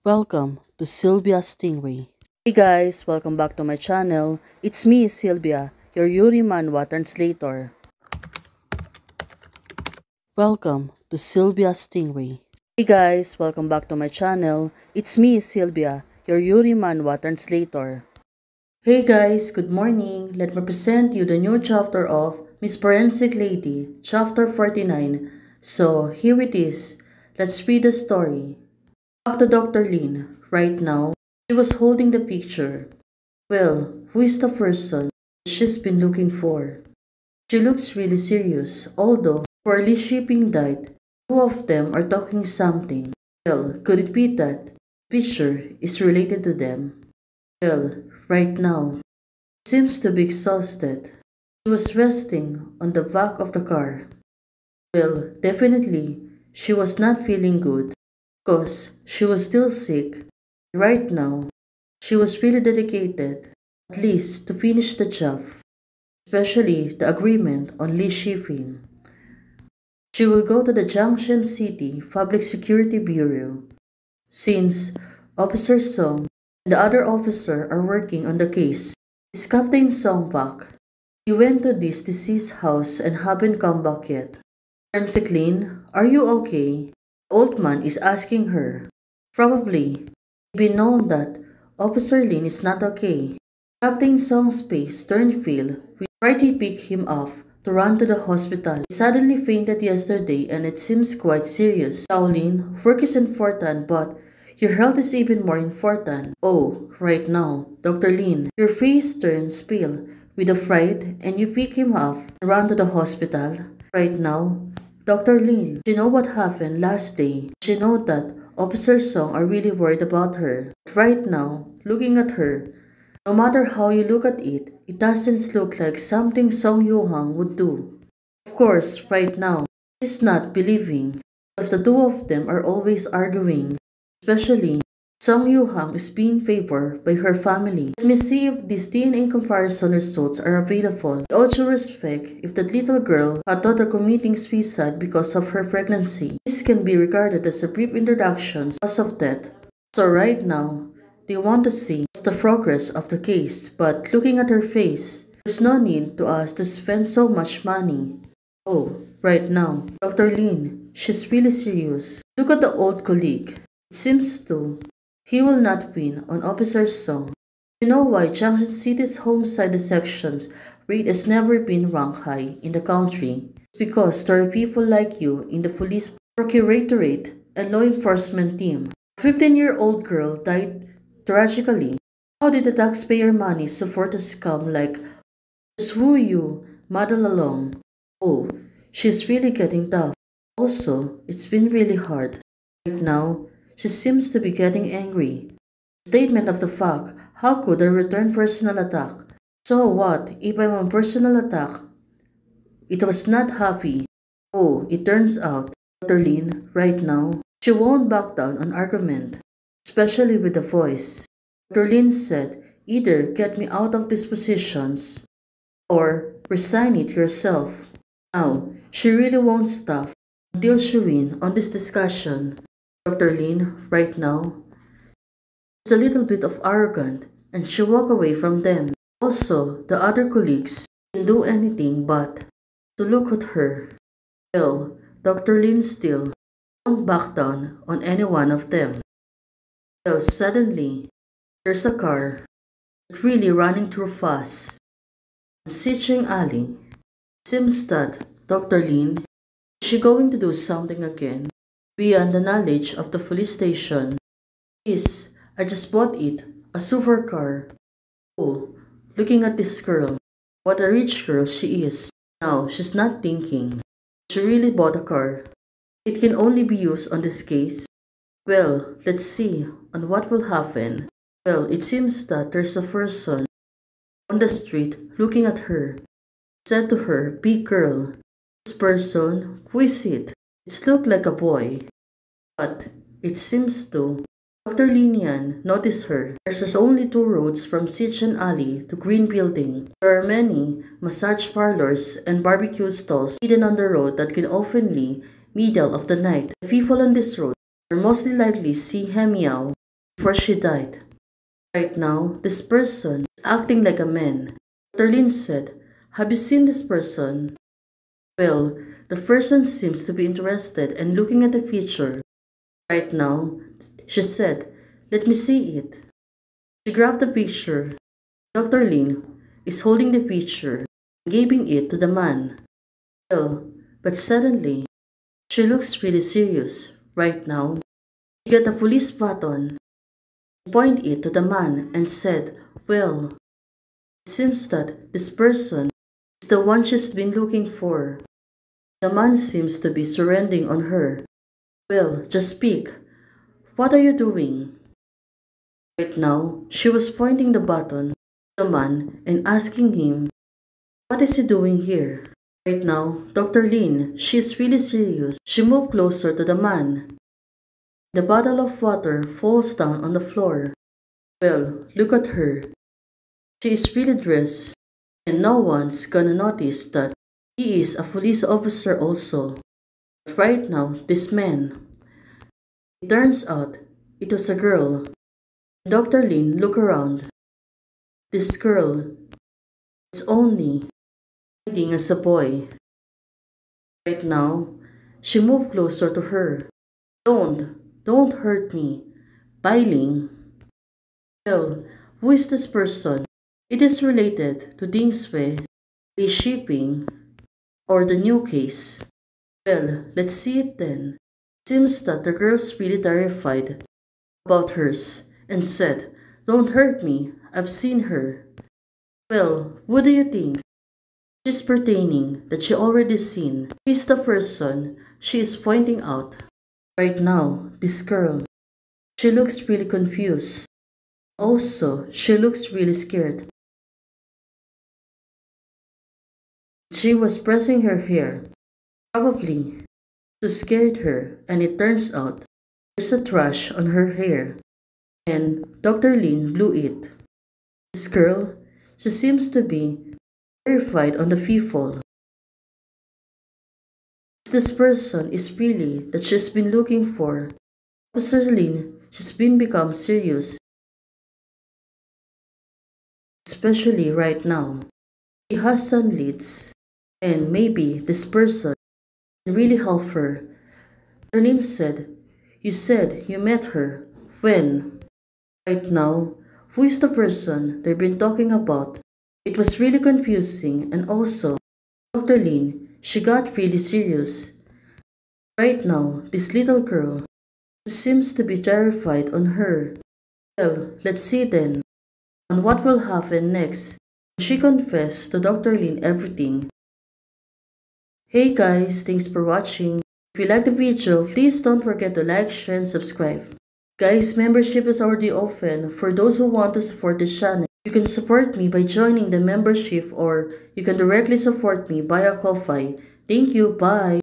Welcome to Sylvia Stingray. Hey guys, welcome back to my channel. It's me, Sylvia, your Yuri Manhwa translator. Welcome to Sylvia Stingray. Hey guys, welcome back to my channel. It's me, Sylvia, your Yuri Manhwa translator. Hey guys, good morning. Let me present you the new chapter of Miss Forensic Lady, chapter 49. So here it is. Let's read the story. Back to Dr. Lin. Right now, she was holding the picture. Well, who is the person she's been looking for? She looks really serious, although before Li Shiping died, two of them are talking something. Well, could it be that the picture is related to them? Well, right now, she seems to be exhausted. She was resting on the back of the car. Well, definitely, she was not feeling good because she was still sick. Right now, she was really dedicated, at least to finish the job, especially the agreement on Li Shifin. She will go to the Junction City Public Security Bureau. Since Officer Song and the other officer are working on the case, is Captain Song back? He went to this deceased house and haven't come back yet. Forensic Lin, are you okay? The old man is asking her. Probably, it be known that Officer Lin is not okay. Captain Song's face turned pale. We tried to pick him up to run to the hospital. He suddenly fainted yesterday and it seems quite serious. Shaolin, work is important but your health is even more important. Oh, right now, Dr. Lin, your face turns pale with a fright and you pick him up and run to the hospital. Right now, Dr. Lin, she know what happened last day. She know that Officer Song are really worried about her. But right now, looking at her, no matter how you look at it, it doesn't look like something Song Yuhang would do. Of course, right now, she's not believing because the two of them are always arguing, especially Song Yuhang is being favored by her family. Let me see if these DNA comparison results are available. With all due respect, if that little girl had thought of committing suicide because of her pregnancy, this can be regarded as a brief introduction cause of death. So right now, they want to see the progress of the case, but looking at her face, there's no need to us to spend so much money. Oh, right now, Dr. Lin, she's really serious. Look at the old colleague. It seems to. He will not win on Officer Song. You know why Junction City's homicide sections rate has never been ranked high in the country? It's because there are people like you in the police procuratorate and law enforcement team. A 15-year-old girl died tragically. How did the taxpayer money support a scam like just who you muddle along? Oh, she's really getting tough. Also, it's been really hard. Right now, she seems to be getting angry. Statement of the fact, how could I return personal attack? So what if I'm on personal attack? It was not happy. Oh, it turns out, Dr. Lin, right now, she won't back down on argument, especially with the voice. Dr. Lin said, either get me out of these positions or resign it yourself. Now, she really won't stop until she wins on this discussion. Dr. Lin, right now, is a little bit of arrogant and she walk away from them. Also, the other colleagues didn't do anything but to look at her. Well, Dr. Lin still won't back down on any one of them. Well, suddenly, there's a car really running through fast. Sicheng Alley. Seems that Dr. Lin is she going to do something again beyond the knowledge of the police station. Yes, I just bought it, a supercar. Oh, looking at this girl, what a rich girl she is. Now, she's not thinking. She really bought a car. It can only be used on this case. Well, let's see on what will happen. Well, it seems that there's a person on the street looking at her. Said to her, big girl, this person, who is it? It looked like a boy. But it seems to. Dr. Linian noticed her. There's only two roads from Sichen Alley to Green Building. There are many massage parlors and barbecue stalls hidden on the road that can oftenly middle of the night. The people on this road are mostly likely see Hemiao. before she died. Right now, this person is acting like a man. Dr. Lin said, "Have you seen this person?" Well, the person seems to be interested and looking at the future. Right now, she said, "Let me see it." She grabbed the picture. Dr. Lin is holding the picture and giving it to the man. Well, but suddenly, she looks really serious. Right now, she got a police baton and pointed it to the man and said, "Well, it seems that this person is the one she's been looking for." The man seems to be surrendering on her. "Well, just speak. What are you doing?" Right now, she was pointing the button to the man and asking him, "What is he doing here?" Right now, Dr. Lin, she is really serious. She moved closer to the man. The bottle of water falls down on the floor. Well, look at her. She is really dressed, and no one's gonna notice that he is a police officer also. But right now, this man, it turns out it was a girl. Dr. Lin looked around. This girl is only hiding as a boy. Right now, she moved closer to her. Don't hurt me. Bailing. Well, who is this person? It is related to Ding Sui, the shipping, or the new case. Well, let's see it then. Seems that the girl's really terrified about hers and said, "Don't hurt me, I've seen her." Well, who do you think? She's pertaining that she already seen. He's the person she is pointing out. Right now, this girl, she looks really confused. Also, she looks really scared. She was pressing her hair, probably to scare her, and it turns out there's a trash on her hair, and Dr. Lin blew it. This girl, she seems to be terrified on the people. This person is really that she's been looking for. Officer Lin, she's been become serious, especially right now. She has some leads, and maybe this person can really help her. Lin said, "You said you met her. When?" Right now, who is the person they've been talking about? It was really confusing, and also, Dr. Lin, she got really serious. Right now, this little girl seems to be terrified on her. Well, let's see then on what will happen next. She confessed to Dr. Lin everything. Hey guys, thanks for watching. If you like the video, please don't forget to like, share, and subscribe. Guys, membership is already open for those who want to support this channel. You can support me by joining the membership, or you can directly support me via Ko-Fi. Thank you, bye!